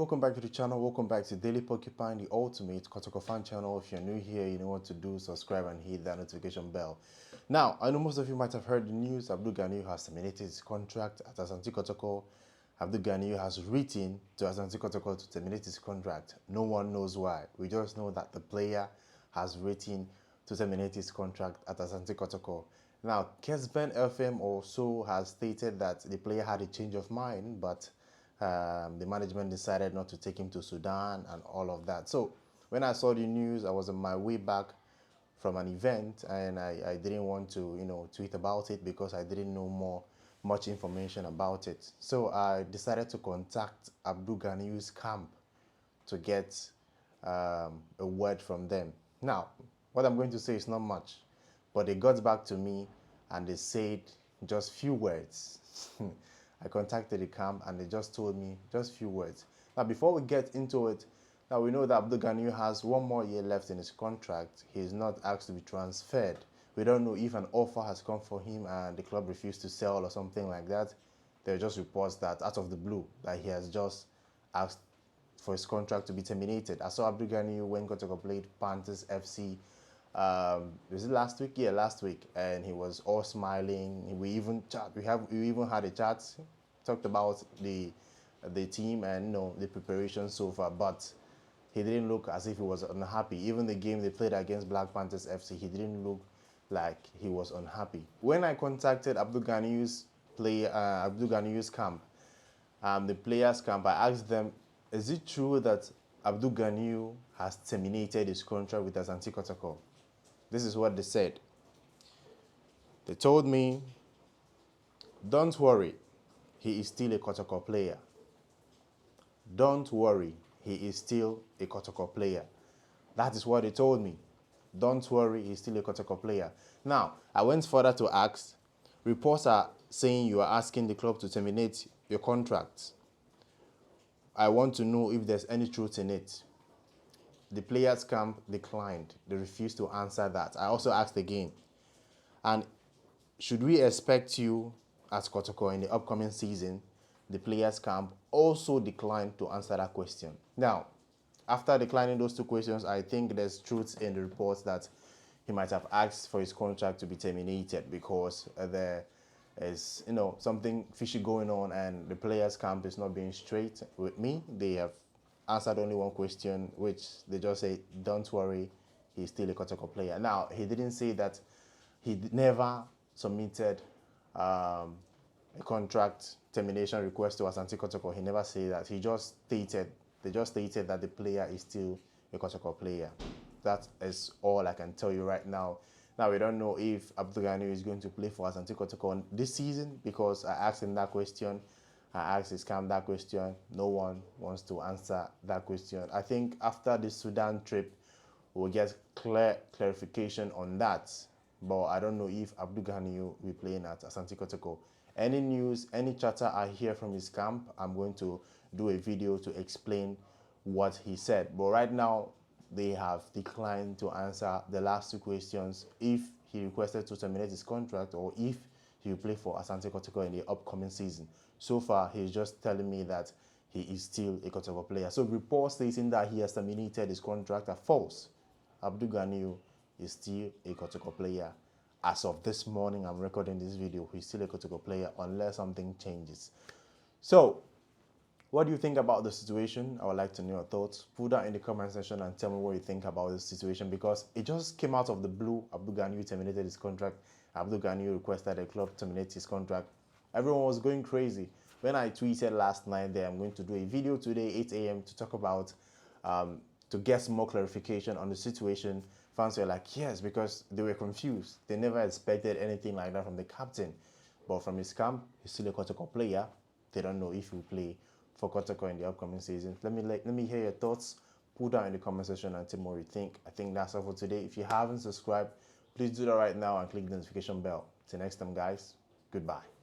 welcome back to the channel. Welcome back to Daily Porcupine, the ultimate Kotoko fan channel. If you're new here, you know what to do. Subscribe and hit that notification bell. Now, I know most of you might have heard the news. Abdul Ganiyu has terminated his contract at Asante Kotoko. Abdul Ganiyu has written to Asante Kotoko to terminate his contract. No one knows why. We just know that the player has written to terminate his contract at Asante Kotoko. Now, Kesben FM also has stated that the player had a change of mind, but the management decided not to take him to Sudan and all of that. So when I saw the news, I was on my way back from an event, and I didn't want to tweet about it because I didn't know much information about it. So I decided to contact Abdul Ganiyu's camp to get a word from them. Now, what I'm going to say is not much, but they got back to me and they said just few words. I contacted the camp and they just told me just few words. Now, before we get into it, now we know that Abdul Ganiyu has 1 more year left in his contract. He is not asked to be transferred. We don't know if an offer has come for him and the club refused to sell or something like that. There are just reports that out of the blue that he has just asked for his contract to be terminated. I saw Abdul Ganiyu when Kotoko played Panthers FC. Was it last week? Yeah, last week, and he was all smiling. We even chat. We even had a chat, talked about the team and the preparation so far. But he didn't look as if he was unhappy. Even the game they played against Black Panthers FC, he didn't look like he was unhappy. When I contacted Abdul Ganiyu's camp, the players' camp, I asked them, "Is it true that Abdul Ganiyu has terminated his contract with Asante Kotoko?" This is what they said. They told me, "Don't worry, he is still a Kotoko player. Don't worry, he is still a Kotoko player." That is what they told me. Don't worry, he's still a Kotoko player. Now, I went further to ask, reports are saying you are asking the club to terminate your contract. I want to know if there's any truth in it. The players' camp declined. They refused to answer that. I also asked again. And should we expect you as Kotoko in the upcoming season? The players' camp also declined to answer that question. Now, after declining those 2 questions, I think there's truth in the reports that he might have asked for his contract to be terminated because there is something fishy going on, and the players' camp is not being straight with me. They have answered only 1 question, which they just say, "Don't worry, he's still a Kotoko player." Now, he didn't say that he never submitted a contract termination request to Asante Kotoko. He never said that. They just stated that the player is still a Kotoko player. That is all I can tell you right now. Now, we don't know if Abdul Ganiyu is going to play for Asante Kotoko this season because I asked him that question. I asked his camp that question. No one wants to answer that question. I think after the Sudan trip, we'll get clarification on that. But I don't know if Abdul Ganiyu will be playing at Asante Kotoko. Any news, any chatter I hear from his camp, I'm going to do a video to explain what he said. But right now, they have declined to answer the last 2 questions, if he requested to terminate his contract or if he will play for Asante Kotoko in the upcoming season. So far, he's just telling me that he is still a Kotoko player. So reports stating that he has terminated his contract are false. Abdul Ganiyu is still a Kotoko player. As of this morning, I'm recording this video, he's still a Kotoko player unless something changes. So, what do you think about the situation? I would like to know your thoughts. Put that in the comment section and tell me what you think about this situation, because it just came out of the blue. Abdul Ganiyu terminated his contract. Abdul Ganiyu requested the club terminate his contract. Everyone was going crazy. When I tweeted last night that I'm going to do a video today, 8 a.m. to talk about, to get some more clarification on the situation, fans were like, yes, because they were confused. They never expected anything like that from the captain. But from his camp, he's still a Kotoko player. They don't know if he'll play for Kotoko in the upcoming season. Let me hear your thoughts. Put down in the comment section and tell me what you think. I think that's all for today. If you haven't subscribed, please do that right now and click the notification bell. Till next time, guys. Goodbye.